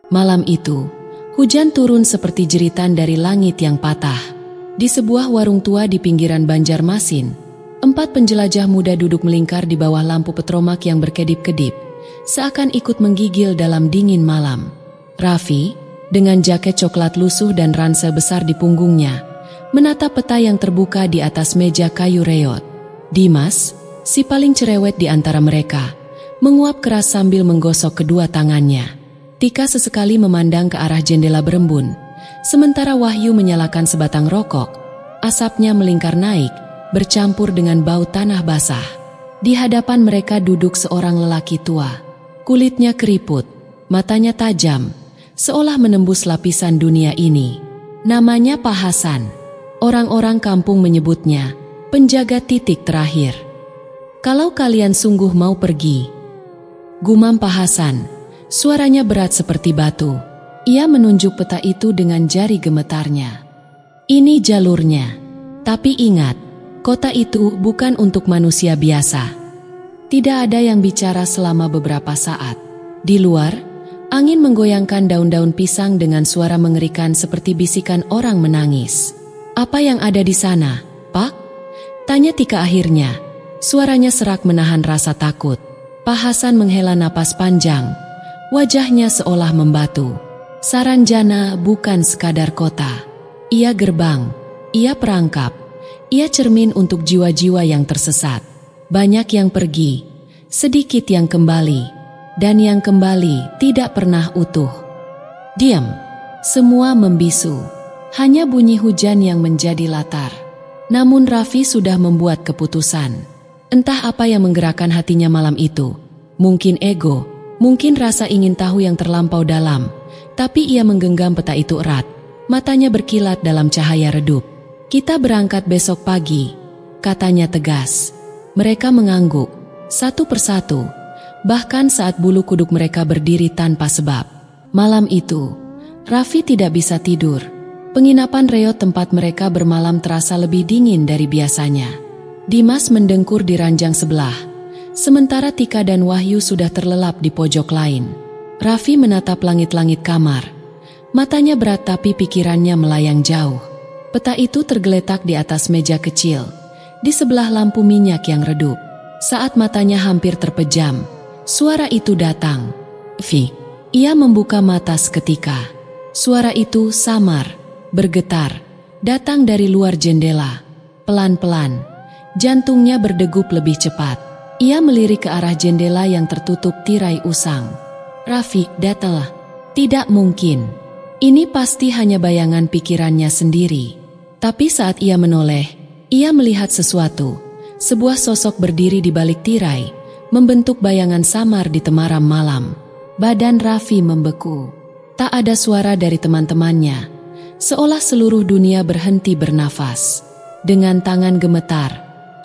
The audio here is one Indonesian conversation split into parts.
Malam itu, hujan turun seperti jeritan dari langit yang patah. Di sebuah warung tua di pinggiran Banjarmasin, 4 penjelajah muda duduk melingkar di bawah lampu petromak yang berkedip-kedip, seakan ikut menggigil dalam dingin malam. Raffi, dengan jaket coklat lusuh dan ransel besar di punggungnya, menatap peta yang terbuka di atas meja kayu reot. Dimas, si paling cerewet di antara mereka, menguap keras sambil menggosok kedua tangannya. Tika sesekali memandang ke arah jendela berembun, sementara Wahyu menyalakan sebatang rokok. Asapnya melingkar naik, bercampur dengan bau tanah basah. Di hadapan mereka duduk seorang lelaki tua. Kulitnya keriput, matanya tajam, seolah menembus lapisan dunia ini. Namanya Pak Hasan. Orang-orang kampung menyebutnya penjaga titik terakhir. "Kalau kalian sungguh mau pergi," gumam Pak Hasan. Suaranya berat seperti batu. Ia menunjuk peta itu dengan jari gemetarnya. "Ini jalurnya. Tapi ingat, kota itu bukan untuk manusia biasa." Tidak ada yang bicara selama beberapa saat. Di luar, angin menggoyangkan daun-daun pisang dengan suara mengerikan seperti bisikan orang menangis. "Apa yang ada di sana, Pak?" tanya Tika akhirnya. Suaranya serak menahan rasa takut. Pak Hasan menghela napas panjang. Wajahnya seolah membatu. "Saranjana bukan sekadar kota. Ia gerbang, ia perangkap, ia cermin untuk jiwa-jiwa yang tersesat. Banyak yang pergi, sedikit yang kembali, dan yang kembali tidak pernah utuh." Diam. Semua membisu. Hanya bunyi hujan yang menjadi latar. Namun Raffi sudah membuat keputusan. Entah apa yang menggerakkan hatinya malam itu. Mungkin ego, mungkin rasa ingin tahu yang terlampau dalam, tapi ia menggenggam peta itu erat. Matanya berkilat dalam cahaya redup. "Kita berangkat besok pagi," katanya tegas. Mereka mengangguk, satu persatu, bahkan saat bulu kuduk mereka berdiri tanpa sebab. Malam itu, Raffi tidak bisa tidur. Penginapan reot tempat mereka bermalam terasa lebih dingin dari biasanya. Dimas mendengkur di ranjang sebelah, sementara Tika dan Wahyu sudah terlelap di pojok lain. Raffi menatap langit-langit kamar. Matanya berat tapi pikirannya melayang jauh. Peta itu tergeletak di atas meja kecil, di sebelah lampu minyak yang redup. Saat matanya hampir terpejam, suara itu datang. "Vi." Ia membuka mata seketika. Suara itu samar, bergetar, datang dari luar jendela. Pelan-pelan, jantungnya berdegup lebih cepat. Ia melirik ke arah jendela yang tertutup tirai usang. "Raffi, datanglah." Tidak mungkin. Ini pasti hanya bayangan pikirannya sendiri. Tapi saat ia menoleh, ia melihat sesuatu. Sebuah sosok berdiri di balik tirai, membentuk bayangan samar di temaram malam. Badan Raffi membeku. Tak ada suara dari teman-temannya, seolah seluruh dunia berhenti bernafas. Dengan tangan gemetar,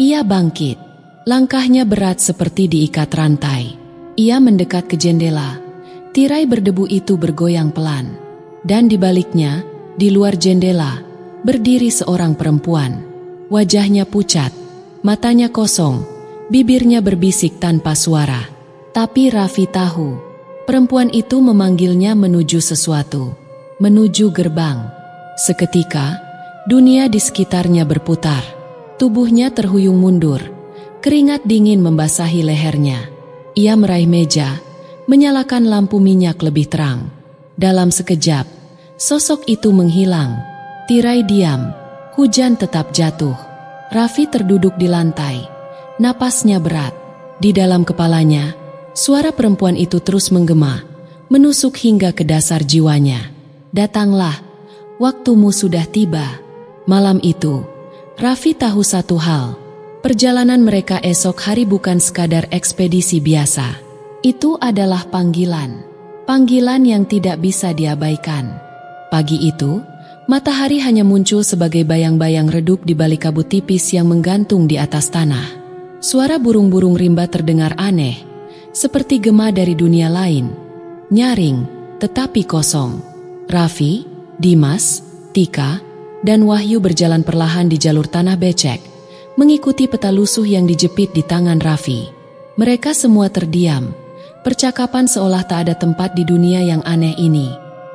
ia bangkit. Langkahnya berat seperti diikat rantai. Ia mendekat ke jendela. Tirai berdebu itu bergoyang pelan. Dan di baliknya, di luar jendela, berdiri seorang perempuan. Wajahnya pucat, matanya kosong, bibirnya berbisik tanpa suara. Tapi Raffi tahu, perempuan itu memanggilnya menuju sesuatu. Menuju gerbang. Seketika, dunia di sekitarnya berputar. Tubuhnya terhuyung mundur. Keringat dingin membasahi lehernya. Ia meraih meja, menyalakan lampu minyak lebih terang. Dalam sekejap, sosok itu menghilang. Tirai diam, hujan tetap jatuh. Raffi terduduk di lantai, napasnya berat. Di dalam kepalanya, suara perempuan itu terus menggema, menusuk hingga ke dasar jiwanya. "Datanglah, waktumu sudah tiba." Malam itu, Raffi tahu satu hal. Perjalanan mereka esok hari bukan sekadar ekspedisi biasa. Itu adalah panggilan. Panggilan yang tidak bisa diabaikan. Pagi itu, matahari hanya muncul sebagai bayang-bayang redup di balik kabut tipis yang menggantung di atas tanah. Suara burung-burung rimba terdengar aneh, seperti gema dari dunia lain. Nyaring, tetapi kosong. Raffi, Dimas, Tika, dan Wahyu berjalan perlahan di jalur tanah becek, mengikuti peta lusuh yang dijepit di tangan Raffi. Mereka semua terdiam, Percakapan seolah tak ada tempat di dunia yang aneh ini.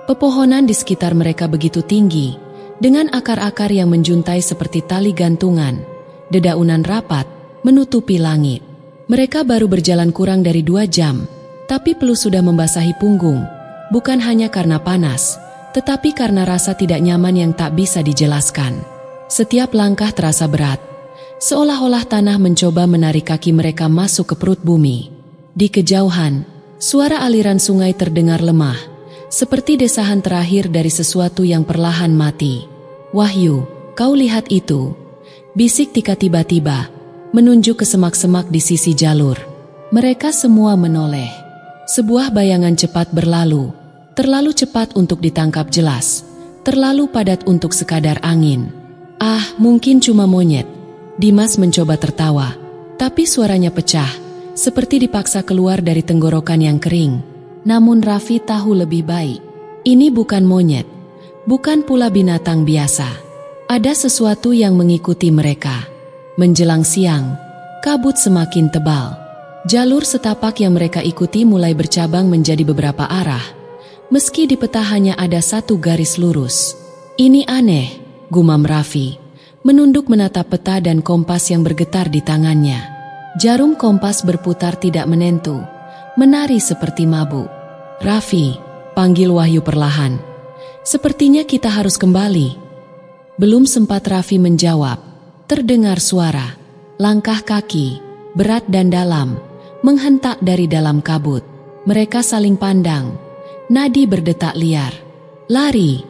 Pepohonan di sekitar mereka begitu tinggi, dengan akar-akar yang menjuntai seperti tali gantungan, dedaunan rapat, menutupi langit. Mereka baru berjalan kurang dari 2 jam, tapi pelus sudah membasahi punggung, bukan hanya karena panas, tetapi karena rasa tidak nyaman yang tak bisa dijelaskan. Setiap langkah terasa berat, seolah-olah tanah mencoba menarik kaki mereka masuk ke perut bumi. Di kejauhan, suara aliran sungai terdengar lemah, seperti desahan terakhir dari sesuatu yang perlahan mati. "Wahyu, kau lihat itu?" bisik Tika tiba-tiba, menunjuk ke semak-semak di sisi jalur. Mereka semua menoleh. Sebuah bayangan cepat berlalu, terlalu cepat untuk ditangkap jelas, terlalu padat untuk sekadar angin. "Ah, mungkin cuma monyet." Dimas mencoba tertawa, tapi suaranya pecah, seperti dipaksa keluar dari tenggorokan yang kering. Namun Raffi tahu lebih baik. Ini bukan monyet, bukan pula binatang biasa. Ada sesuatu yang mengikuti mereka. Menjelang siang, kabut semakin tebal. Jalur setapak yang mereka ikuti mulai bercabang menjadi beberapa arah, meski di peta hanya ada satu garis lurus. "Ini aneh," gumam Raffi, menunduk menatap peta dan kompas yang bergetar di tangannya. Jarum kompas berputar tidak menentu, menari seperti mabuk. "Raffi," panggil Wahyu perlahan. "Sepertinya kita harus kembali." Belum sempat Raffi menjawab, terdengar suara, langkah kaki, berat dan dalam, menghentak dari dalam kabut. Mereka saling pandang, nadi berdetak liar. "Lari!"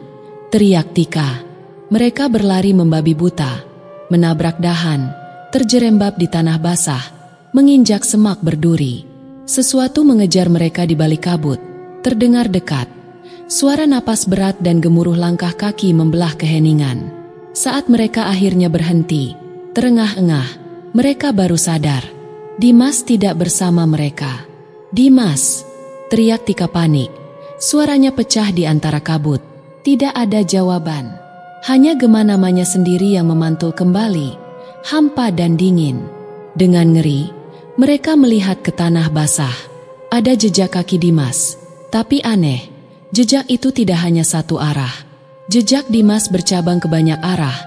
teriak Tika. Mereka berlari membabi buta, menabrak dahan, terjerembab di tanah basah, menginjak semak berduri. Sesuatu mengejar mereka di balik kabut, terdengar dekat. Suara napas berat dan gemuruh langkah kaki membelah keheningan. Saat mereka akhirnya berhenti, terengah-engah, mereka baru sadar. Dimas tidak bersama mereka. "Dimas!" teriak Tika panik. Suaranya pecah di antara kabut. Tidak ada jawaban. Hanya gema namanya sendiri yang memantul kembali, hampa dan dingin. Dengan ngeri, mereka melihat ke tanah basah. Ada jejak kaki Dimas, tapi aneh, jejak itu tidak hanya satu arah. Jejak Dimas bercabang ke banyak arah,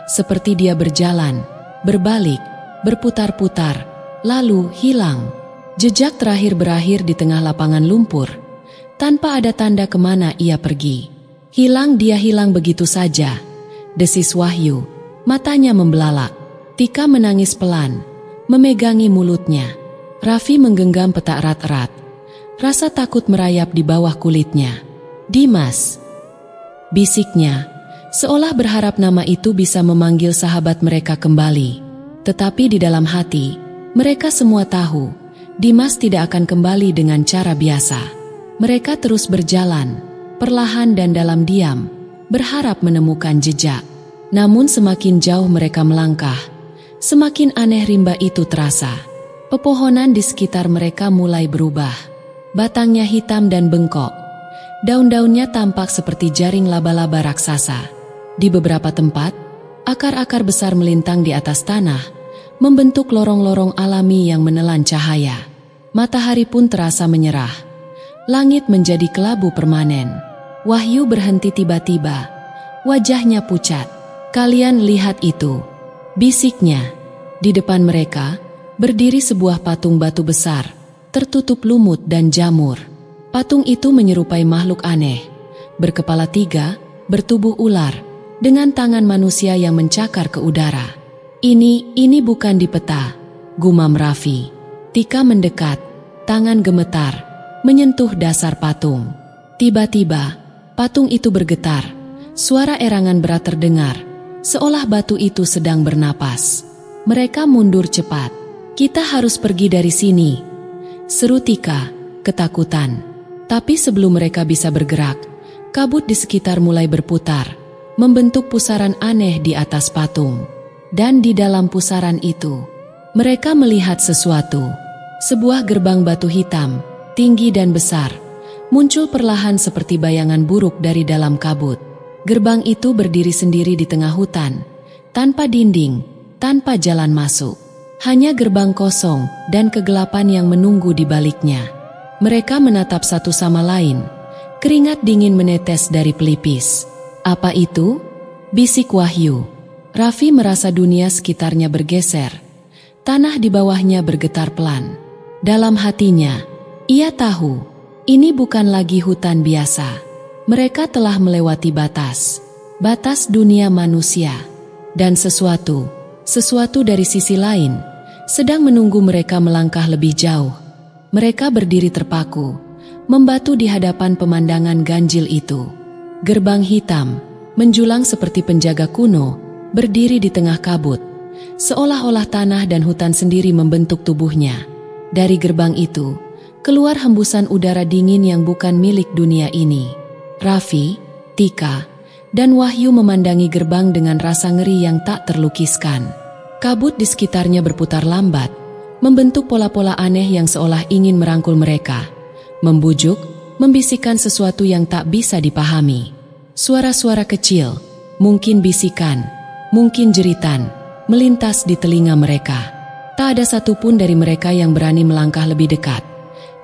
seperti dia berjalan, berbalik, berputar-putar, lalu hilang. Jejak terakhir berakhir di tengah lapangan lumpur, tanpa ada tanda kemana ia pergi. "Hilang, dia hilang begitu saja," desis Wahyu, matanya membelalak. Tika menangis pelan, memegangi mulutnya. Raffi menggenggam peta erat-erat. Rasa takut merayap di bawah kulitnya. "Dimas!" bisiknya, seolah berharap nama itu bisa memanggil sahabat mereka kembali. Tetapi di dalam hati, mereka semua tahu, Dimas tidak akan kembali dengan cara biasa. Mereka terus berjalan, perlahan dan dalam diam, berharap menemukan jejak. Namun semakin jauh mereka melangkah, semakin aneh rimba itu terasa. Pepohonan di sekitar mereka mulai berubah. Batangnya hitam dan bengkok. Daun-daunnya tampak seperti jaring laba-laba raksasa. Di beberapa tempat, akar-akar besar melintang di atas tanah, membentuk lorong-lorong alami yang menelan cahaya. Matahari pun terasa menyerah. Langit menjadi kelabu permanen. Wahyu berhenti tiba-tiba. Wajahnya pucat. "Kalian lihat itu," bisiknya. Di depan mereka, berdiri sebuah patung batu besar, tertutup lumut dan jamur. Patung itu menyerupai makhluk aneh, berkepala 3, bertubuh ular, dengan tangan manusia yang mencakar ke udara. Ini bukan di peta," gumam Raffi. Tika mendekat, tangan gemetar, menyentuh dasar patung. Tiba-tiba, patung itu bergetar, suara erangan berat terdengar, seolah batu itu sedang bernapas. Mereka mundur cepat. "Kita harus pergi dari sini," seru Tika, ketakutan. Tapi sebelum mereka bisa bergerak, kabut di sekitar mulai berputar, membentuk pusaran aneh di atas patung. Dan di dalam pusaran itu, mereka melihat sesuatu. Sebuah gerbang batu hitam, tinggi dan besar, muncul perlahan seperti bayangan buruk dari dalam kabut. Gerbang itu berdiri sendiri di tengah hutan, tanpa dinding, tanpa jalan masuk. Hanya gerbang kosong dan kegelapan yang menunggu di baliknya. Mereka menatap satu sama lain. Keringat dingin menetes dari pelipis. "Apa itu?" bisik Wahyu. Raffi merasa dunia sekitarnya bergeser. Tanah di bawahnya bergetar pelan. Dalam hatinya, ia tahu, ini bukan lagi hutan biasa. Mereka telah melewati batas dunia manusia. Dan sesuatu dari sisi lain, sedang menunggu mereka melangkah lebih jauh. Mereka berdiri terpaku, membatu di hadapan pemandangan ganjil itu. Gerbang hitam, menjulang seperti penjaga kuno, berdiri di tengah kabut. Seolah-olah tanah dan hutan sendiri membentuk tubuhnya. Dari gerbang itu, keluar hembusan udara dingin yang bukan milik dunia ini. Raffi, Tika, dan Wahyu memandangi gerbang dengan rasa ngeri yang tak terlukiskan. Kabut di sekitarnya berputar lambat, membentuk pola-pola aneh yang seolah ingin merangkul mereka, membujuk, membisikkan sesuatu yang tak bisa dipahami. Suara-suara kecil, mungkin bisikan, mungkin jeritan, melintas di telinga mereka. Tak ada satupun dari mereka yang berani melangkah lebih dekat.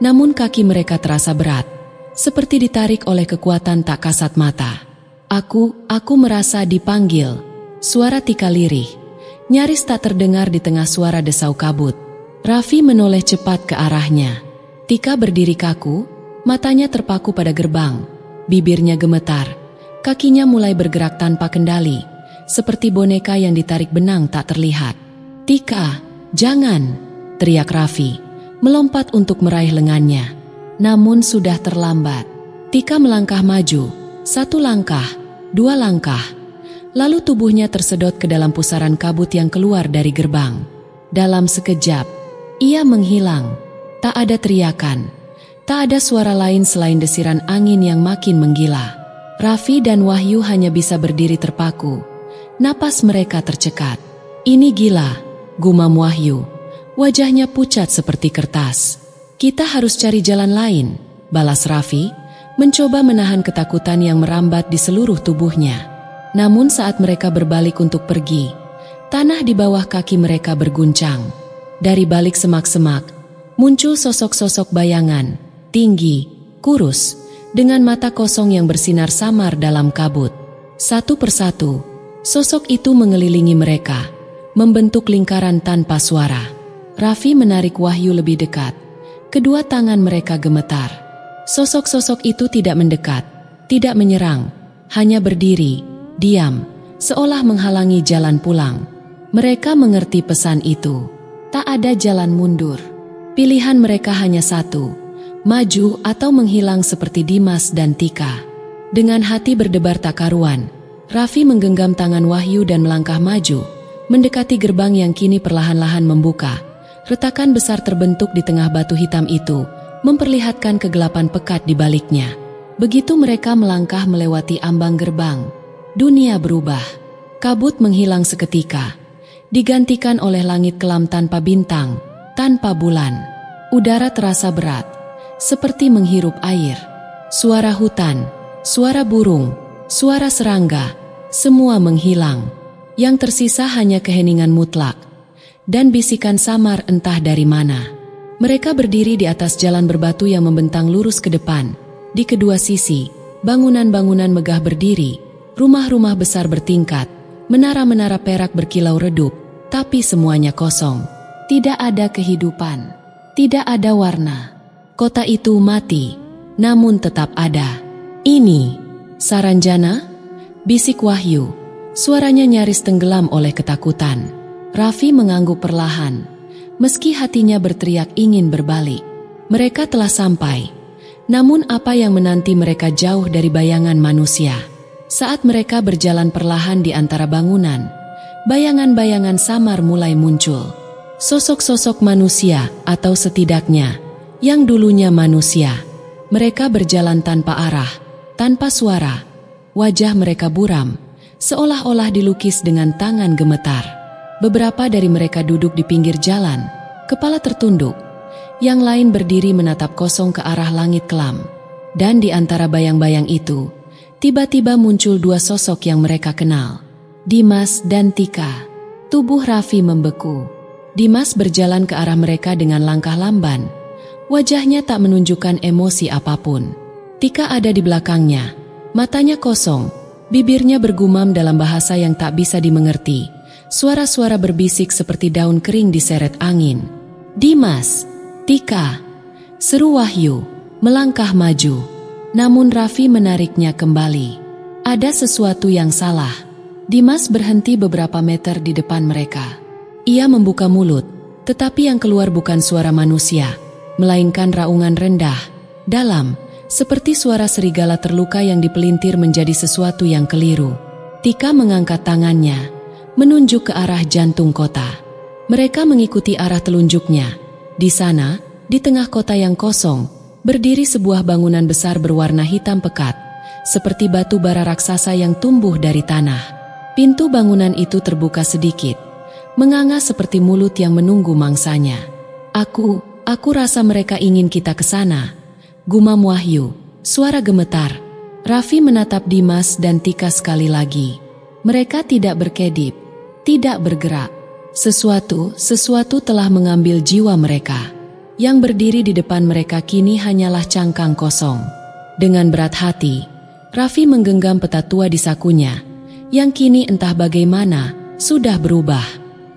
Namun kaki mereka terasa berat, seperti ditarik oleh kekuatan tak kasat mata. Aku merasa dipanggil. Suara Tika lirih, nyaris tak terdengar di tengah suara desau kabut. Raffi menoleh cepat ke arahnya. Tika berdiri kaku, matanya terpaku pada gerbang. Bibirnya gemetar, kakinya mulai bergerak tanpa kendali, seperti boneka yang ditarik benang tak terlihat. "Tika, jangan!" teriak Raffi, melompat untuk meraih lengannya. Namun sudah terlambat. Tika melangkah maju, satu langkah, dua langkah, lalu tubuhnya tersedot ke dalam pusaran kabut yang keluar dari gerbang. Dalam sekejap, ia menghilang. Tak ada teriakan, tak ada suara lain selain desiran angin yang makin menggila. Raffi dan Wahyu hanya bisa berdiri terpaku. Napas mereka tercekat. "Ini gila," gumam Wahyu. Wajahnya pucat seperti kertas. "Kita harus cari jalan lain," balas Raffi, mencoba menahan ketakutan yang merambat di seluruh tubuhnya. Namun saat mereka berbalik untuk pergi, tanah di bawah kaki mereka berguncang. Dari balik semak-semak, muncul sosok-sosok bayangan, tinggi, kurus, dengan mata kosong yang bersinar samar dalam kabut. Satu persatu, sosok itu mengelilingi mereka, membentuk lingkaran tanpa suara. Raffi menarik Wahyu lebih dekat. Kedua tangan mereka gemetar. Sosok-sosok itu tidak mendekat, tidak menyerang, hanya berdiri, diam, seolah menghalangi jalan pulang. Mereka mengerti pesan itu. Tak ada jalan mundur. Pilihan mereka hanya satu, maju atau menghilang seperti Dimas dan Tika. Dengan hati berdebar tak karuan, Raffi menggenggam tangan Wahyu dan melangkah maju, mendekati gerbang yang kini perlahan-lahan membuka. Retakan besar terbentuk di tengah batu hitam itu, memperlihatkan kegelapan pekat di baliknya. Begitu mereka melangkah melewati ambang gerbang, dunia berubah. Kabut menghilang seketika, digantikan oleh langit kelam tanpa bintang, tanpa bulan. Udara terasa berat, seperti menghirup air. Suara hutan, suara burung, suara serangga, semua menghilang. Yang tersisa hanya keheningan mutlak, dan bisikan samar entah dari mana. Mereka berdiri di atas jalan berbatu yang membentang lurus ke depan. Di kedua sisi, bangunan-bangunan megah berdiri, rumah-rumah besar bertingkat, menara-menara perak berkilau redup, tapi semuanya kosong. Tidak ada kehidupan, tidak ada warna. Kota itu mati, namun tetap ada. "Ini Saranjana?" bisik Wahyu. Suaranya nyaris tenggelam oleh ketakutan. Raffi mengangguk perlahan. Meski hatinya berteriak ingin berbalik. Mereka telah sampai. Namun apa yang menanti mereka jauh dari bayangan manusia. Saat mereka berjalan perlahan di antara bangunan, bayangan-bayangan samar mulai muncul. Sosok-sosok manusia atau setidaknya yang dulunya manusia. Mereka berjalan tanpa arah, tanpa suara. Wajah mereka buram, seolah-olah dilukis dengan tangan gemetar. Beberapa dari mereka duduk di pinggir jalan, kepala tertunduk. Yang lain berdiri menatap kosong ke arah langit kelam. Dan di antara bayang-bayang itu, tiba-tiba muncul dua sosok yang mereka kenal. Dimas dan Tika. Tubuh Raffi membeku. Dimas berjalan ke arah mereka dengan langkah lamban, Wajahnya tak menunjukkan emosi apapun. Tika ada di belakangnya, matanya kosong, bibirnya bergumam dalam bahasa yang tak bisa dimengerti. Suara-suara berbisik seperti daun kering diseret angin. "Dimas, Tika," seru Wahyu, melangkah maju. Namun Raffi menariknya kembali. Ada sesuatu yang salah. Dimas berhenti beberapa meter di depan mereka. Ia membuka mulut, tetapi yang keluar bukan suara manusia, melainkan raungan rendah, dalam, seperti suara serigala terluka yang dipelintir menjadi sesuatu yang keliru. Tika mengangkat tangannya, menunjuk ke arah jantung kota. Mereka mengikuti arah telunjuknya. Di sana, di tengah kota yang kosong, berdiri sebuah bangunan besar berwarna hitam pekat, seperti batu bara raksasa yang tumbuh dari tanah. Pintu bangunan itu terbuka sedikit, menganga seperti mulut yang menunggu mangsanya. Aku rasa mereka ingin kita ke sana," gumam Wahyu, suara gemetar. Raffi menatap Dimas dan Tika sekali lagi. Mereka tidak berkedip, tidak bergerak. Sesuatu telah mengambil jiwa mereka. Yang berdiri di depan mereka kini hanyalah cangkang kosong. Dengan berat hati, Raffi menggenggam peta tua di sakunya, yang kini entah bagaimana, sudah berubah.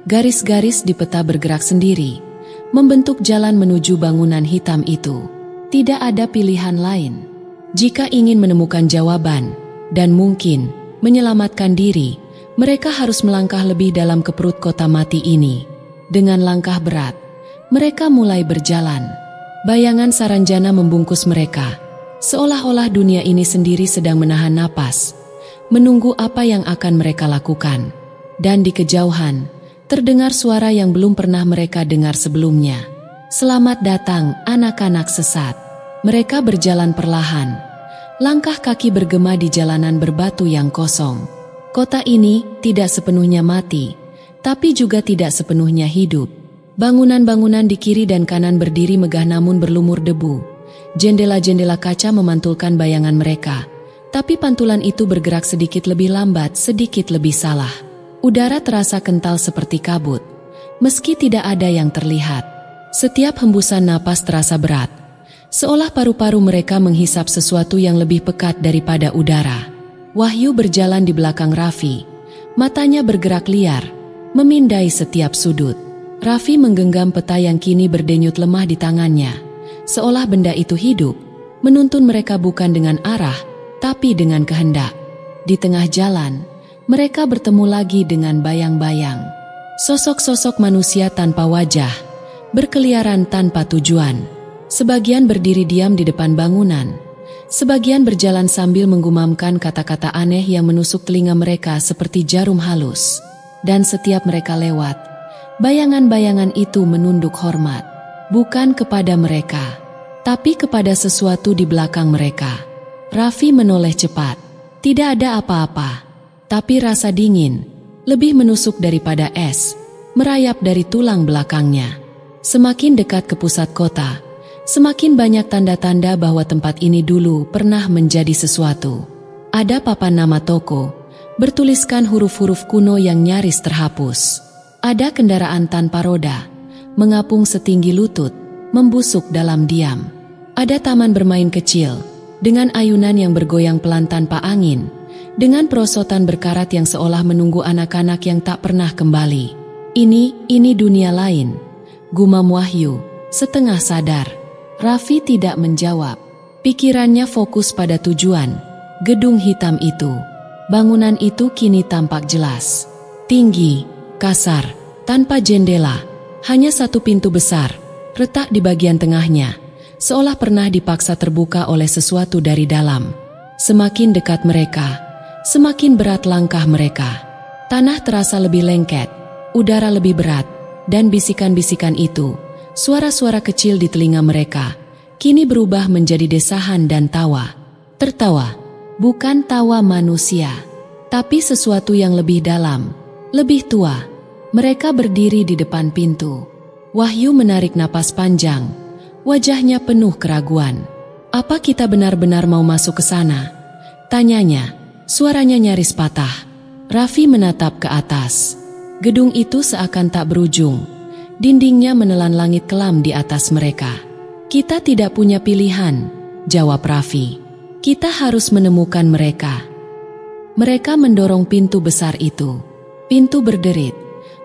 Garis-garis di peta bergerak sendiri, membentuk jalan menuju bangunan hitam itu. Tidak ada pilihan lain. Jika ingin menemukan jawaban, dan mungkin menyelamatkan diri, mereka harus melangkah lebih dalam ke perut kota mati ini. Dengan langkah berat, mereka mulai berjalan. Bayangan Saranjana membungkus mereka, seolah-olah dunia ini sendiri sedang menahan napas, menunggu apa yang akan mereka lakukan. Dan di kejauhan, terdengar suara yang belum pernah mereka dengar sebelumnya. "Selamat datang, anak-anak sesat." Mereka berjalan perlahan. Langkah kaki bergema di jalanan berbatu yang kosong. Kota ini tidak sepenuhnya mati, tapi juga tidak sepenuhnya hidup. Bangunan-bangunan di kiri dan kanan berdiri megah namun berlumur debu. Jendela-jendela kaca memantulkan bayangan mereka, tapi pantulan itu bergerak sedikit lebih lambat, sedikit lebih salah. Udara terasa kental seperti kabut, meski tidak ada yang terlihat. Setiap hembusan napas terasa berat, seolah paru-paru mereka menghisap sesuatu yang lebih pekat daripada udara. Wahyu berjalan di belakang Raffi, matanya bergerak liar, memindai setiap sudut. Raffi menggenggam peta yang kini berdenyut lemah di tangannya, seolah benda itu hidup, menuntun mereka bukan dengan arah, tapi dengan kehendak. Di tengah jalan, mereka bertemu lagi dengan bayang-bayang. Sosok-sosok manusia tanpa wajah, berkeliaran tanpa tujuan. Sebagian berdiri diam di depan bangunan, sebagian berjalan sambil menggumamkan kata-kata aneh yang menusuk telinga mereka seperti jarum halus. Dan setiap mereka lewat, bayangan-bayangan itu menunduk hormat, bukan kepada mereka, tapi kepada sesuatu di belakang mereka. Raffi menoleh cepat. Tidak ada apa-apa, tapi rasa dingin, lebih menusuk daripada es, merayap dari tulang belakangnya. Semakin dekat ke pusat kota, semakin banyak tanda-tanda bahwa tempat ini dulu pernah menjadi sesuatu. Ada papan nama toko, bertuliskan huruf-huruf kuno yang nyaris terhapus. Ada kendaraan tanpa roda, mengapung setinggi lutut, membusuk dalam diam. Ada taman bermain kecil, dengan ayunan yang bergoyang pelan tanpa angin, dengan perosotan berkarat yang seolah menunggu anak-anak yang tak pernah kembali. Ini dunia lain, gumam Wahyu, setengah sadar. Raffi tidak menjawab. Pikirannya fokus pada tujuan, gedung hitam itu. Bangunan itu kini tampak jelas. Tinggi, kasar, tanpa jendela, hanya satu pintu besar, retak di bagian tengahnya, seolah pernah dipaksa terbuka oleh sesuatu dari dalam. Semakin dekat mereka, semakin berat langkah mereka. Tanah terasa lebih lengket, udara lebih berat, dan bisikan-bisikan itu, suara-suara kecil di telinga mereka, kini berubah menjadi desahan dan tawa. Tertawa, bukan tawa manusia, tapi sesuatu yang lebih dalam, lebih tua. Mereka berdiri di depan pintu. Wahyu menarik napas panjang, wajahnya penuh keraguan. "Apa kita benar-benar mau masuk ke sana?" tanyanya, suaranya nyaris patah. Raffi menatap ke atas. Gedung itu seakan tak berujung. Dindingnya menelan langit kelam di atas mereka. Kita tidak punya pilihan, jawab Raffi. Kita harus menemukan mereka. Mereka mendorong pintu besar itu. Pintu berderit,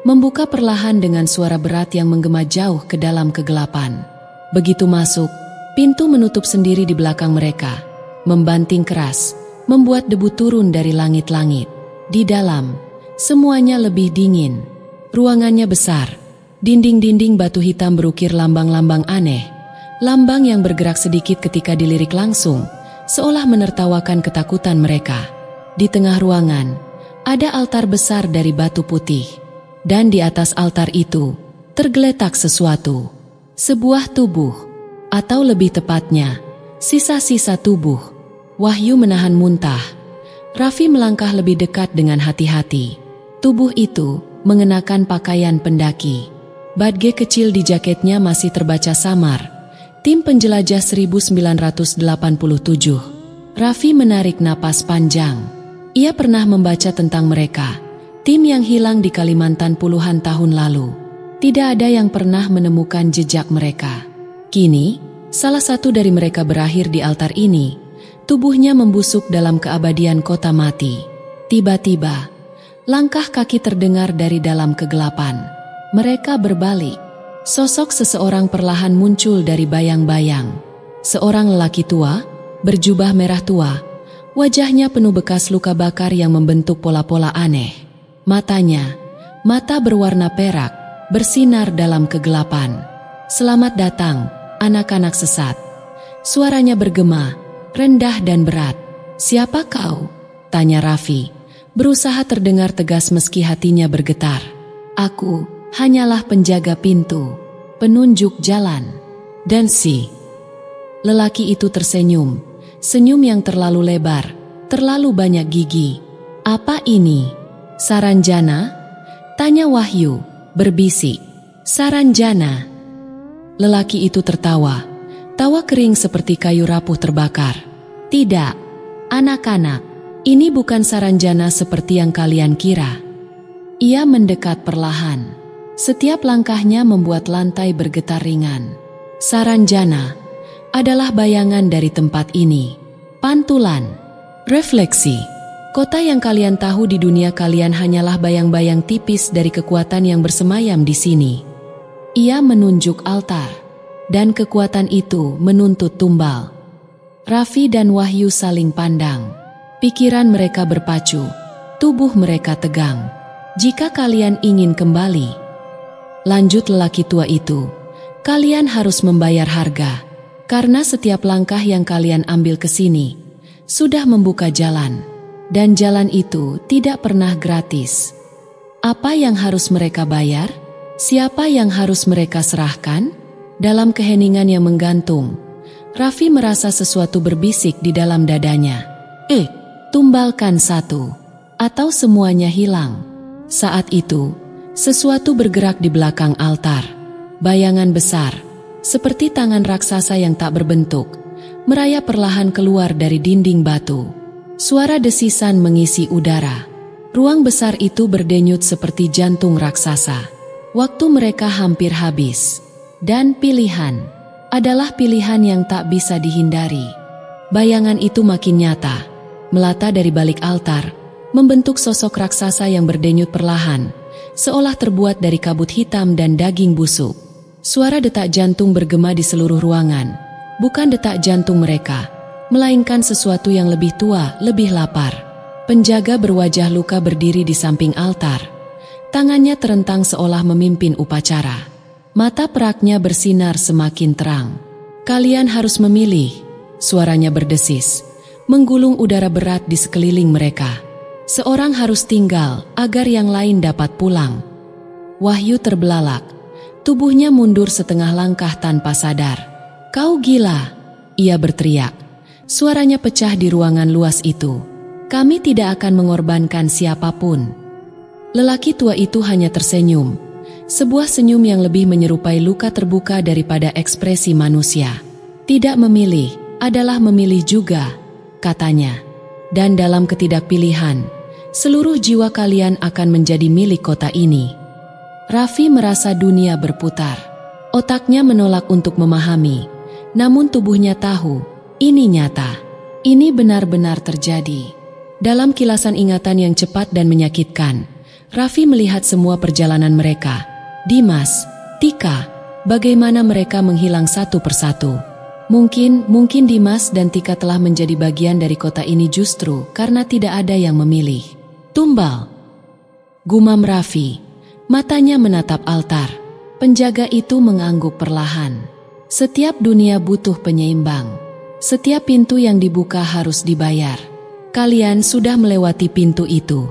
membuka perlahan dengan suara berat yang menggema jauh ke dalam kegelapan. Begitu masuk, pintu menutup sendiri di belakang mereka, membanting keras, membuat debu turun dari langit-langit. Di dalam, semuanya lebih dingin. Ruangannya besar, dinding-dinding batu hitam berukir lambang-lambang aneh, lambang yang bergerak sedikit ketika dilirik langsung, seolah menertawakan ketakutan mereka. Di tengah ruangan, ada altar besar dari batu putih, dan di atas altar itu tergeletak sesuatu. Sebuah tubuh, atau lebih tepatnya, sisa-sisa tubuh. Wahyu menahan muntah. Raffi melangkah lebih dekat dengan hati-hati. Tubuh itu mengenakan pakaian pendaki. Badge kecil di jaketnya masih terbaca samar. Tim penjelajah 1987. Raffi menarik napas panjang. Ia pernah membaca tentang mereka, tim yang hilang di Kalimantan puluhan tahun lalu. Tidak ada yang pernah menemukan jejak mereka. Kini, salah satu dari mereka berakhir di altar ini. Tubuhnya membusuk dalam keabadian kota mati. Tiba-tiba, langkah kaki terdengar dari dalam kegelapan. Mereka berbalik. Sosok seseorang perlahan muncul dari bayang-bayang. Seorang lelaki tua, berjubah merah tua. Wajahnya penuh bekas luka bakar yang membentuk pola-pola aneh. Matanya, mata berwarna perak, bersinar dalam kegelapan. "Selamat datang, anak-anak sesat." Suaranya bergema, rendah dan berat. "Siapa kau?" tanya Raffi, berusaha terdengar tegas meski hatinya bergetar. "Aku hanyalah penjaga pintu, penunjuk jalan." "Dan si..." Lelaki itu tersenyum, senyum yang terlalu lebar, terlalu banyak gigi. "Apa ini? Saranjana?" tanya Wahyu, berbisik. "Saranjana?" Lelaki itu tertawa, tawa kering seperti kayu rapuh terbakar. "Tidak, anak-anak, ini bukan saranjana seperti yang kalian kira." Ia mendekat perlahan. Setiap langkahnya membuat lantai bergetar ringan. Saranjana adalah bayangan dari tempat ini. Pantulan, refleksi. Kota yang kalian tahu di dunia kalian hanyalah bayang-bayang tipis dari kekuatan yang bersemayam di sini. Ia menunjuk altar, dan kekuatan itu menuntut tumbal. Raffi dan Wahyu saling pandang. Pikiran mereka berpacu, tubuh mereka tegang. "Jika kalian ingin kembali," lanjut lelaki tua itu, "kalian harus membayar harga, karena setiap langkah yang kalian ambil ke sini sudah membuka jalan. Dan jalan itu tidak pernah gratis. Apa yang harus mereka bayar? Siapa yang harus mereka serahkan?" Dalam keheningan yang menggantung, Raffi merasa sesuatu berbisik di dalam dadanya. Tumbalkan satu, atau semuanya hilang." Saat itu, sesuatu bergerak di belakang altar. Bayangan besar, seperti tangan raksasa yang tak berbentuk, merayap perlahan keluar dari dinding batu. Suara desisan mengisi udara. Ruang besar itu berdenyut seperti jantung raksasa. Waktu mereka hampir habis. Dan pilihan adalah pilihan yang tak bisa dihindari. Bayangan itu makin nyata, melata dari balik altar, membentuk sosok raksasa yang berdenyut perlahan, seolah terbuat dari kabut hitam dan daging busuk. Suara detak jantung bergema di seluruh ruangan. Bukan detak jantung mereka, melainkan sesuatu yang lebih tua, lebih lapar. Penjaga berwajah luka berdiri di samping altar. Tangannya terentang seolah memimpin upacara. Mata peraknya bersinar semakin terang. "Kalian harus memilih," suaranya berdesis, menggulung udara berat di sekeliling mereka. "Seorang harus tinggal agar yang lain dapat pulang." Wahyu terbelalak, tubuhnya mundur setengah langkah tanpa sadar. "Kau gila!" ia berteriak. Suaranya pecah di ruangan luas itu. "Kami tidak akan mengorbankan siapapun." Lelaki tua itu hanya tersenyum. Sebuah senyum yang lebih menyerupai luka terbuka daripada ekspresi manusia. "Tidak memilih adalah memilih juga," katanya. "Dan dalam ketidakpilihan, seluruh jiwa kalian akan menjadi milik kota ini." Raffi merasa dunia berputar. Otaknya menolak untuk memahami. namun tubuhnya tahu, ini nyata. Ini benar-benar terjadi. Dalam kilasan ingatan yang cepat dan menyakitkan, Raffi melihat semua perjalanan mereka. Dimas, Tika, bagaimana mereka menghilang satu persatu. Mungkin Dimas dan Tika telah menjadi bagian dari kota ini justru karena tidak ada yang memilih. Tumbal, gumam Raffi. Matanya menatap altar. Penjaga itu mengangguk perlahan. Setiap dunia butuh penyeimbang. Setiap pintu yang dibuka harus dibayar. Kalian sudah melewati pintu itu.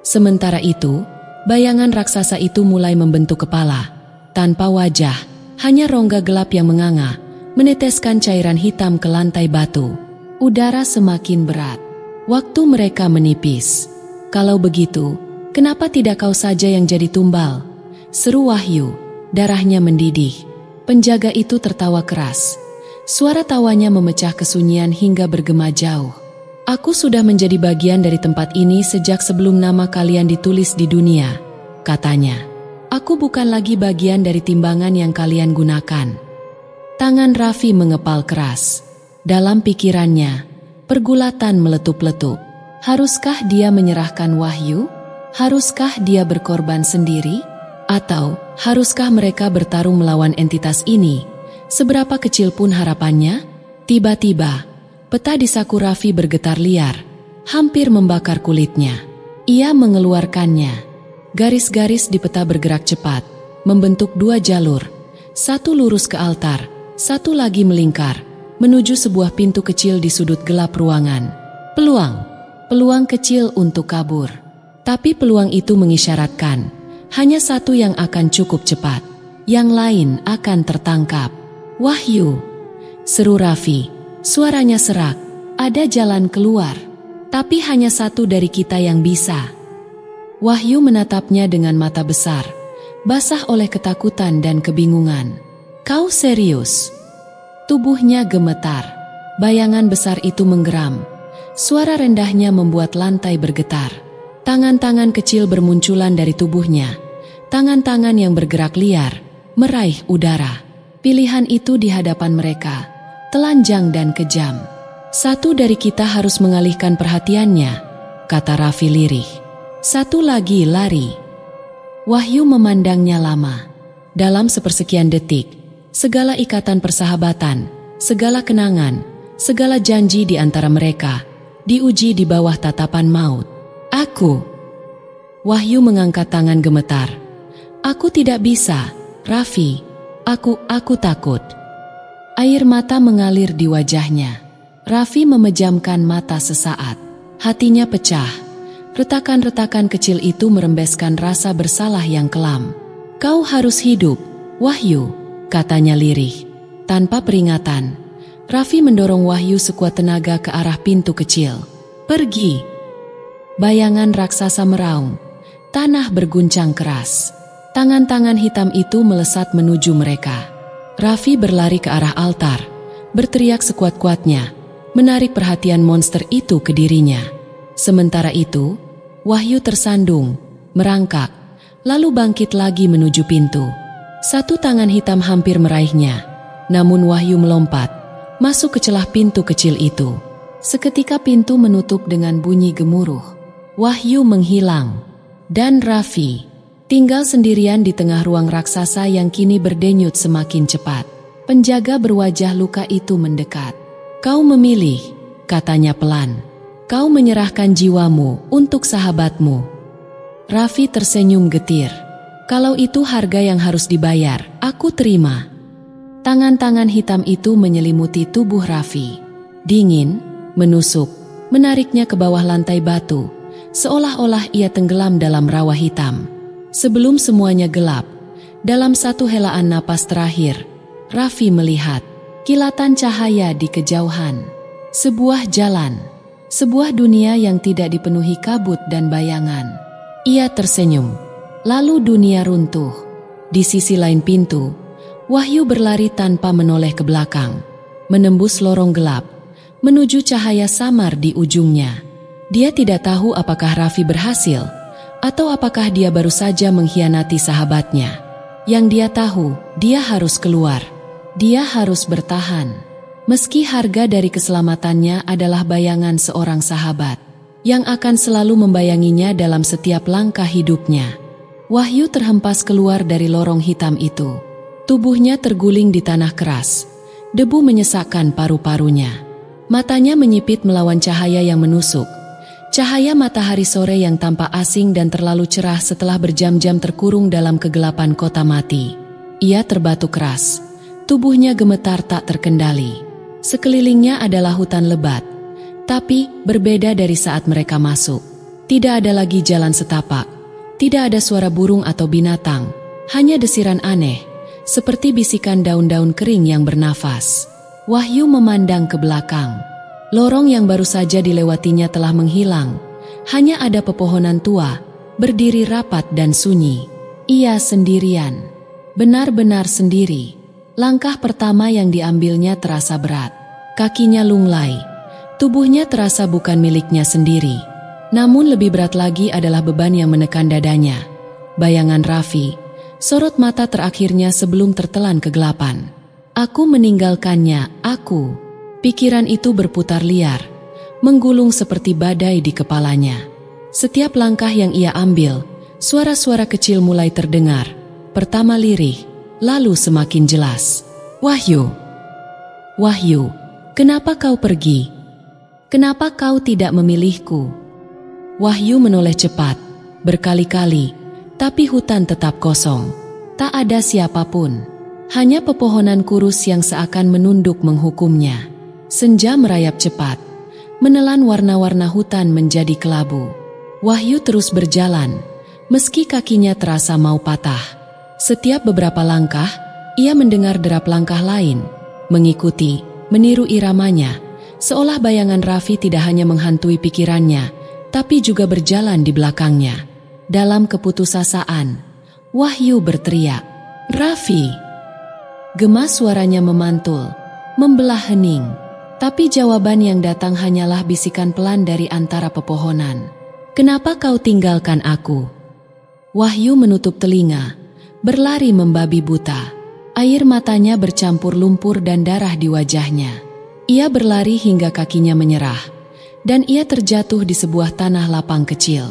Sementara itu, bayangan raksasa itu mulai membentuk kepala. Tanpa wajah, hanya rongga gelap yang menganga, meneteskan cairan hitam ke lantai batu. Udara semakin berat. Waktu mereka menipis. Kalau begitu, kenapa tidak kau saja yang jadi tumbal? Seru Wahyu, darahnya mendidih. Penjaga itu tertawa keras. Suara tawanya memecah kesunyian hingga bergema jauh. Aku sudah menjadi bagian dari tempat ini sejak sebelum nama kalian ditulis di dunia, katanya. Aku bukan lagi bagian dari timbangan yang kalian gunakan. Tangan Raffi mengepal keras. Dalam pikirannya, pergulatan meletup-letup. Haruskah dia menyerahkan Wahyu? Haruskah dia berkorban sendiri? Atau haruskah mereka bertarung melawan entitas ini? Seberapa kecil pun harapannya? Tiba-tiba, peta di saku Raffi bergetar liar, hampir membakar kulitnya. Ia mengeluarkannya. Garis-garis di peta bergerak cepat, membentuk dua jalur. Satu lurus ke altar, satu lagi melingkar, menuju sebuah pintu kecil di sudut gelap ruangan. Peluang kecil untuk kabur. Tapi peluang itu mengisyaratkan hanya satu yang akan cukup cepat, yang lain akan tertangkap. Wahyu, seru Raffi, suaranya serak. Ada jalan keluar, tapi hanya satu dari kita yang bisa. Wahyu menatapnya dengan mata besar, basah oleh ketakutan dan kebingungan. Kau serius? Tubuhnya gemetar. Bayangan besar itu menggeram. Suara rendahnya membuat lantai bergetar. Tangan-tangan kecil bermunculan dari tubuhnya. Tangan-tangan yang bergerak liar, meraih udara. Pilihan itu di hadapan mereka, telanjang dan kejam. Satu dari kita harus mengalihkan perhatiannya, kata Raffi lirih. Satu lagi lari. Wahyu memandangnya lama. Dalam sepersekian detik, segala ikatan persahabatan, segala kenangan, segala janji di antara mereka, diuji di bawah tatapan maut. Aku. Wahyu mengangkat tangan gemetar. Aku tidak bisa, Raffi. Aku takut. Air mata mengalir di wajahnya. Raffi memejamkan mata sesaat. Hatinya pecah. Retakan-retakan kecil itu merembeskan rasa bersalah yang kelam. Kau harus hidup, Wahyu, katanya lirih. Tanpa peringatan, Raffi mendorong Wahyu sekuat tenaga ke arah pintu kecil. Pergi. Bayangan raksasa meraung. Tanah berguncang keras. Tangan-tangan hitam itu melesat menuju mereka. Raffi berlari ke arah altar, berteriak sekuat-kuatnya, menarik perhatian monster itu ke dirinya. Sementara itu, Wahyu tersandung, merangkak, lalu bangkit lagi menuju pintu. Satu tangan hitam hampir meraihnya, namun Wahyu melompat, masuk ke celah pintu kecil itu. Seketika pintu menutup dengan bunyi gemuruh. Wahyu menghilang, dan Raffi tinggal sendirian di tengah ruang raksasa yang kini berdenyut semakin cepat. Penjaga berwajah luka itu mendekat. Kau memilih, katanya pelan. Kau menyerahkan jiwamu untuk sahabatmu. Raffi tersenyum getir. Kalau itu harga yang harus dibayar, aku terima. Tangan-tangan hitam itu menyelimuti tubuh Raffi. Dingin, menusuk, menariknya ke bawah lantai batu. Seolah-olah ia tenggelam dalam rawa hitam. Sebelum semuanya gelap, dalam satu helaan napas terakhir, Raffi melihat kilatan cahaya di kejauhan. Sebuah jalan, sebuah dunia yang tidak dipenuhi kabut dan bayangan. Ia tersenyum, lalu dunia runtuh. Di sisi lain pintu, Wahyu berlari tanpa menoleh ke belakang, menembus lorong gelap, menuju cahaya samar di ujungnya. Dia tidak tahu apakah Raffi berhasil, atau apakah dia baru saja mengkhianati sahabatnya. Yang dia tahu, dia harus keluar. Dia harus bertahan. Meski harga dari keselamatannya adalah bayangan seorang sahabat yang akan selalu membayanginya dalam setiap langkah hidupnya. Wahyu terhempas keluar dari lorong hitam itu. Tubuhnya terguling di tanah keras. Debu menyesakkan paru-parunya. Matanya menyipit melawan cahaya yang menusuk. Cahaya matahari sore yang tampak asing dan terlalu cerah setelah berjam-jam terkurung dalam kegelapan kota mati. Ia terbatuk keras. Tubuhnya gemetar tak terkendali. Sekelilingnya adalah hutan lebat. Tapi berbeda dari saat mereka masuk. Tidak ada lagi jalan setapak. Tidak ada suara burung atau binatang. Hanya desiran aneh, seperti bisikan daun-daun kering yang bernafas. Wahyu memandang ke belakang. Lorong yang baru saja dilewatinya telah menghilang. Hanya ada pepohonan tua, berdiri rapat dan sunyi. Ia sendirian. Benar-benar sendiri. Langkah pertama yang diambilnya terasa berat. Kakinya lunglai. Tubuhnya terasa bukan miliknya sendiri. Namun lebih berat lagi adalah beban yang menekan dadanya. Bayangan Raffi, sorot mata terakhirnya sebelum tertelan kegelapan. Aku meninggalkannya, aku. Pikiran itu berputar liar, menggulung seperti badai di kepalanya. Setiap langkah yang ia ambil, suara-suara kecil mulai terdengar. Pertama lirih, lalu semakin jelas. Wahyu. Wahyu, kenapa kau pergi? Kenapa kau tidak memilihku? Wahyu menoleh cepat, berkali-kali, tapi hutan tetap kosong. Tak ada siapapun, hanya pepohonan kurus yang seakan menunduk menghukumnya. Senja merayap cepat, menelan warna-warna hutan menjadi kelabu. Wahyu terus berjalan, meski kakinya terasa mau patah. Setiap beberapa langkah, ia mendengar derap langkah lain, mengikuti, meniru iramanya, seolah bayangan Raffi tidak hanya menghantui pikirannya, tapi juga berjalan di belakangnya. Dalam keputusasaan, Wahyu berteriak, "Raffi!" Gemas suaranya memantul, membelah hening. Tapi jawaban yang datang hanyalah bisikan pelan dari antara pepohonan. "Kenapa kau tinggalkan aku?" Wahyu menutup telinga, berlari membabi buta. Air matanya bercampur lumpur dan darah di wajahnya. Ia berlari hingga kakinya menyerah. Dan ia terjatuh di sebuah tanah lapang kecil.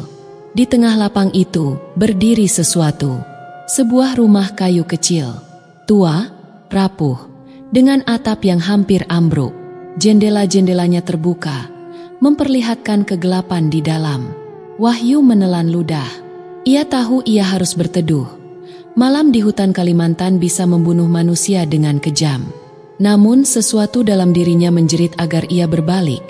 Di tengah lapang itu berdiri sesuatu. Sebuah rumah kayu kecil, tua, rapuh, dengan atap yang hampir ambruk. Jendela-jendelanya terbuka, memperlihatkan kegelapan di dalam. Wahyu menelan ludah. Ia tahu ia harus berteduh. Malam di hutan Kalimantan bisa membunuh manusia dengan kejam. Namun sesuatu dalam dirinya menjerit agar ia berbalik.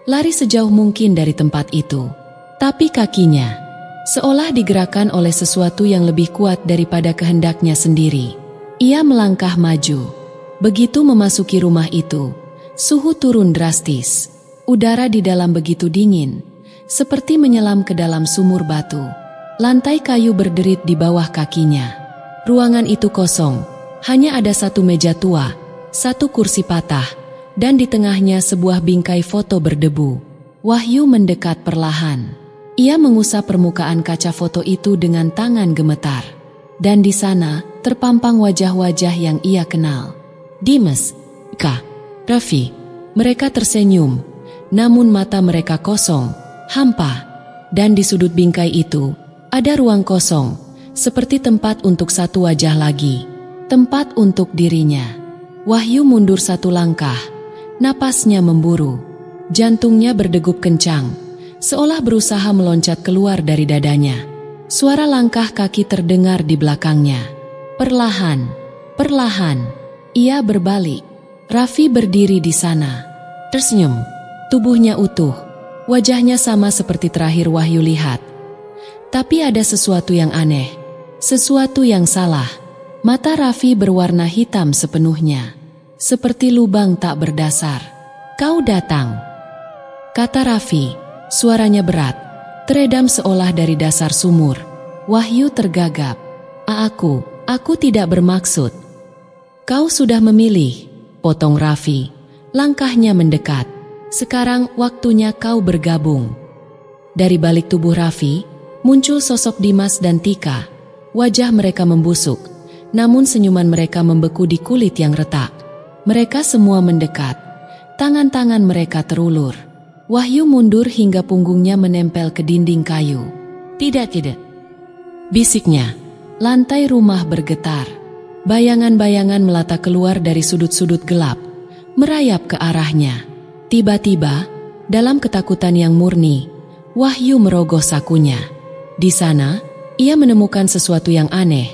Lari sejauh mungkin dari tempat itu. Tapi kakinya seolah digerakkan oleh sesuatu yang lebih kuat daripada kehendaknya sendiri. Ia melangkah maju. Begitu memasuki rumah itu, suhu turun drastis. Udara di dalam begitu dingin, seperti menyelam ke dalam sumur batu. Lantai kayu berderit di bawah kakinya. Ruangan itu kosong, hanya ada satu meja tua, satu kursi patah, dan di tengahnya sebuah bingkai foto berdebu. Wahyu mendekat perlahan. Ia mengusap permukaan kaca foto itu dengan tangan gemetar. Dan di sana terpampang wajah-wajah yang ia kenal. Dimas, Ika, Raffi. Mereka tersenyum, namun mata mereka kosong, hampa. Dan di sudut bingkai itu ada ruang kosong, seperti tempat untuk satu wajah lagi. Tempat untuk dirinya. Wahyu mundur satu langkah. Napasnya memburu. Jantungnya berdegup kencang, seolah berusaha meloncat keluar dari dadanya. Suara langkah kaki terdengar di belakangnya. Perlahan, perlahan, ia berbalik. Raffi berdiri di sana. Tersenyum, tubuhnya utuh. Wajahnya sama seperti terakhir Wahyu lihat. Tapi ada sesuatu yang aneh, sesuatu yang salah. Mata Raffi berwarna hitam sepenuhnya. Seperti lubang tak berdasar. "Kau datang," kata Raffi. Suaranya berat, teredam seolah dari dasar sumur. Wahyu tergagap. Aku tidak bermaksud." "Kau sudah memilih," potong Raffi. Langkahnya mendekat. "Sekarang waktunya kau bergabung." Dari balik tubuh Raffi, muncul sosok Dimas dan Tika. Wajah mereka membusuk, namun senyuman mereka membeku di kulit yang retak. Mereka semua mendekat. Tangan-tangan mereka terulur. Wahyu mundur hingga punggungnya menempel ke dinding kayu. Tidak, bisiknya. Lantai rumah bergetar. Bayangan-bayangan melata keluar dari sudut-sudut gelap, merayap ke arahnya. Tiba-tiba, dalam ketakutan yang murni, Wahyu merogoh sakunya. Di sana, ia menemukan sesuatu yang aneh.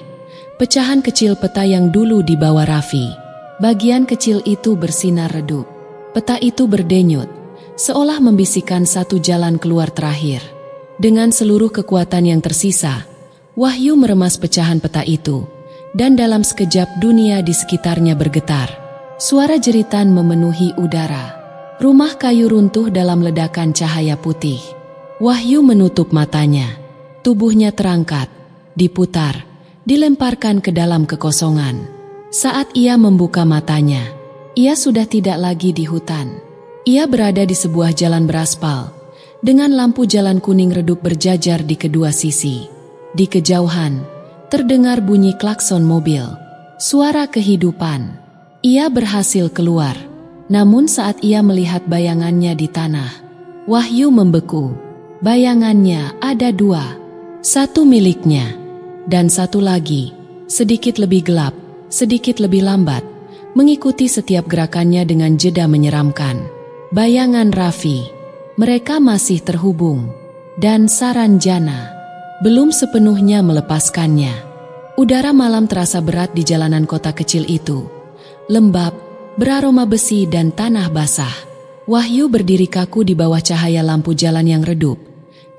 Pecahan kecil peta yang dulu dibawa Raffi. Bagian kecil itu bersinar redup. Peta itu berdenyut, seolah membisikkan satu jalan keluar terakhir. Dengan seluruh kekuatan yang tersisa, Wahyu meremas pecahan peta itu, dan dalam sekejap dunia di sekitarnya bergetar. Suara jeritan memenuhi udara. Rumah kayu runtuh dalam ledakan cahaya putih. Wahyu menutup matanya. Tubuhnya terangkat, diputar, dilemparkan ke dalam kekosongan. Saat ia membuka matanya, ia sudah tidak lagi di hutan. Ia berada di sebuah jalan beraspal, dengan lampu jalan kuning redup berjajar di kedua sisi. Di kejauhan, terdengar bunyi klakson mobil. Suara kehidupan. Ia berhasil keluar. Namun saat ia melihat bayangannya di tanah, Wahyu membeku. Bayangannya ada dua. Satu miliknya, dan satu lagi, sedikit lebih gelap, sedikit lebih lambat, mengikuti setiap gerakannya dengan jeda menyeramkan. Bayangan Raffi. Mereka masih terhubung. Dan Saranjana belum sepenuhnya melepaskannya. Udara malam terasa berat di jalanan kota kecil itu. Lembab, beraroma besi dan tanah basah. Wahyu berdiri kaku di bawah cahaya lampu jalan yang redup.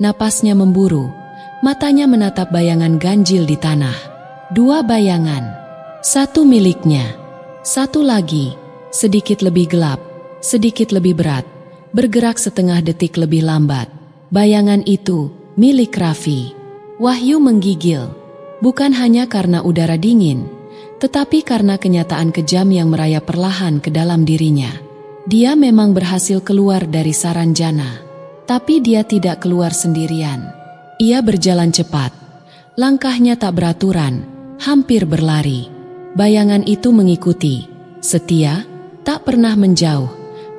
Napasnya memburu, matanya menatap bayangan ganjil di tanah. Dua bayangan, satu miliknya, satu lagi, sedikit lebih gelap, sedikit lebih berat, bergerak setengah detik lebih lambat. Bayangan itu milik Raffi. Wahyu menggigil, bukan hanya karena udara dingin, tetapi karena kenyataan kejam yang merayap perlahan ke dalam dirinya. Dia memang berhasil keluar dari Saranjana, tapi dia tidak keluar sendirian. Ia berjalan cepat, langkahnya tak beraturan, hampir berlari. Bayangan itu mengikuti, setia, tak pernah menjauh,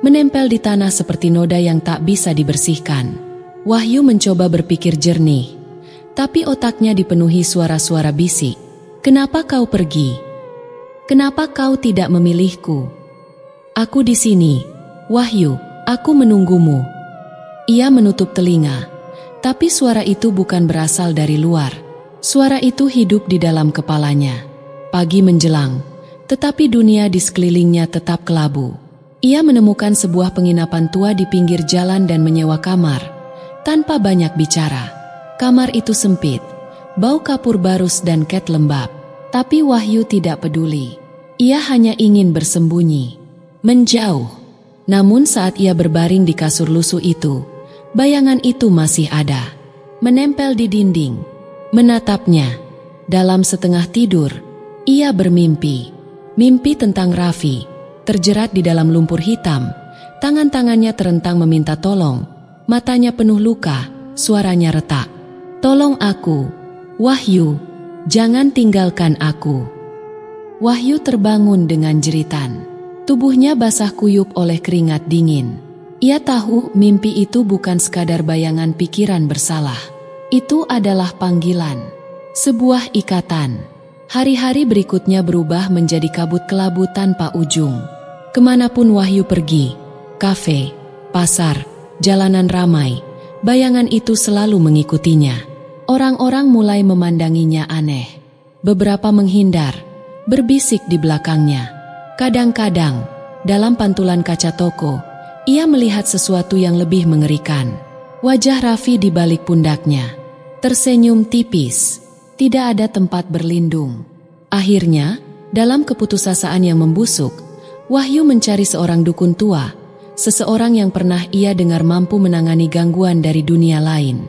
menempel di tanah seperti noda yang tak bisa dibersihkan. Wahyu mencoba berpikir jernih, tapi otaknya dipenuhi suara-suara bisik. Kenapa kau pergi? Kenapa kau tidak memilihku? Aku di sini, Wahyu, aku menunggumu. Ia menutup telinga, tapi suara itu bukan berasal dari luar. Suara itu hidup di dalam kepalanya. Pagi menjelang, tetapi dunia di sekelilingnya tetap kelabu. Ia menemukan sebuah penginapan tua di pinggir jalan dan menyewa kamar, tanpa banyak bicara. Kamar itu sempit, bau kapur barus dan cat lembab. Tapi Wahyu tidak peduli. Ia hanya ingin bersembunyi, menjauh. Namun saat ia berbaring di kasur lusuh itu, bayangan itu masih ada, menempel di dinding, menatapnya. Dalam setengah tidur, ia bermimpi. Mimpi tentang Raffi, terjerat di dalam lumpur hitam, tangan-tangannya terentang meminta tolong, matanya penuh luka, suaranya retak. Tolong aku, Wahyu, jangan tinggalkan aku. Wahyu terbangun dengan jeritan. Tubuhnya basah kuyup oleh keringat dingin. Ia tahu mimpi itu bukan sekadar bayangan pikiran bersalah. Itu adalah panggilan, sebuah ikatan. Hari-hari berikutnya berubah menjadi kabut kelabu tanpa ujung. Kemanapun Wahyu pergi, kafe, pasar, jalanan ramai, bayangan itu selalu mengikutinya. Orang-orang mulai memandanginya aneh. Beberapa menghindar, berbisik di belakangnya. Kadang-kadang, dalam pantulan kaca toko, ia melihat sesuatu yang lebih mengerikan. Wajah Raffi di balik pundaknya, tersenyum tipis, tidak ada tempat berlindung. Akhirnya, dalam keputusasaan yang membusuk, Wahyu mencari seorang dukun tua, seseorang yang pernah ia dengar mampu menangani gangguan dari dunia lain.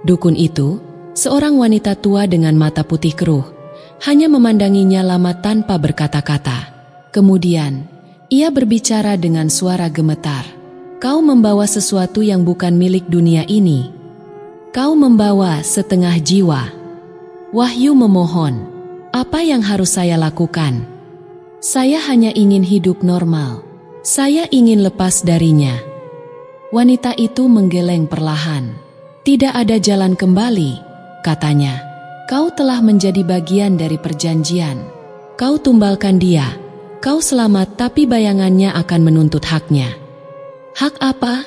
Dukun itu, seorang wanita tua dengan mata putih keruh, hanya memandanginya lama tanpa berkata-kata. Kemudian, ia berbicara dengan suara gemetar. Kau membawa sesuatu yang bukan milik dunia ini. Kau membawa setengah jiwa. Wahyu memohon, Apa yang harus saya lakukan? Saya hanya ingin hidup normal. Saya ingin lepas darinya. Wanita itu menggeleng perlahan. Tidak ada jalan kembali, katanya. Kau telah menjadi bagian dari perjanjian. Kau tumbalkan dia. Kau selamat, tapi bayangannya akan menuntut haknya. Hak apa?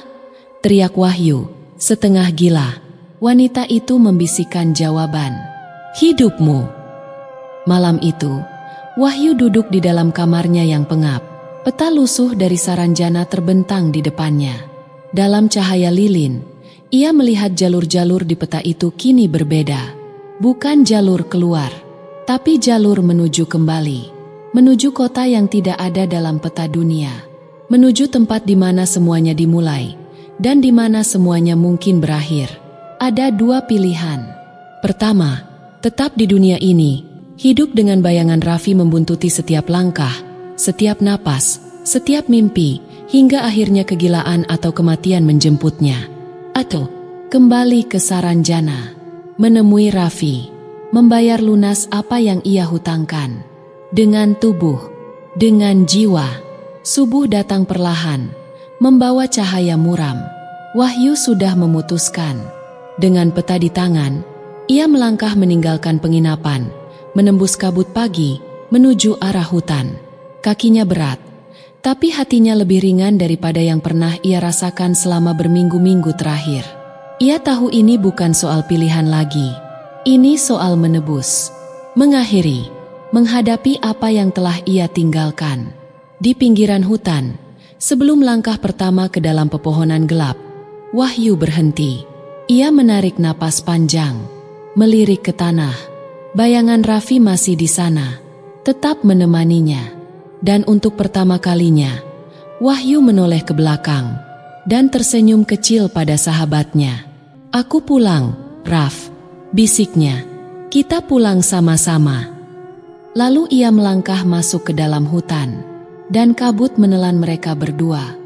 Teriak Wahyu, setengah gila. Wanita itu membisikkan jawaban. Hidupmu. Malam itu, Wahyu duduk di dalam kamarnya yang pengap. Peta lusuh dari Saranjana terbentang di depannya. Dalam cahaya lilin, ia melihat jalur-jalur di peta itu kini berbeda. Bukan jalur keluar, tapi jalur menuju kembali. Menuju kota yang tidak ada dalam peta dunia. Menuju tempat di mana semuanya dimulai, dan di mana semuanya mungkin berakhir. Ada dua pilihan. Pertama, tetap di dunia ini, hidup dengan bayangan Raffi membuntuti setiap langkah, setiap napas, setiap mimpi, hingga akhirnya kegilaan atau kematian menjemputnya. Atau, kembali ke Saranjana, menemui Raffi, membayar lunas apa yang ia hutangkan. Dengan tubuh, dengan jiwa. Subuh datang perlahan, membawa cahaya muram. Wahyu sudah memutuskan. Dengan peta di tangan, ia melangkah meninggalkan penginapan, menembus kabut pagi, menuju arah hutan. Kakinya berat, tapi hatinya lebih ringan daripada yang pernah ia rasakan selama berminggu-minggu terakhir. Ia tahu ini bukan soal pilihan lagi. Ini soal menebus, mengakhiri, menghadapi apa yang telah ia tinggalkan. Di pinggiran hutan, sebelum langkah pertama ke dalam pepohonan gelap, Wahyu berhenti. Ia menarik napas panjang, melirik ke tanah. Bayangan Raffi masih di sana, tetap menemaninya. Dan untuk pertama kalinya, Wahyu menoleh ke belakang dan tersenyum kecil pada sahabatnya. Aku pulang, Raf, bisiknya. Kita pulang sama-sama. Lalu ia melangkah masuk ke dalam hutan, dan kabut menelan mereka berdua.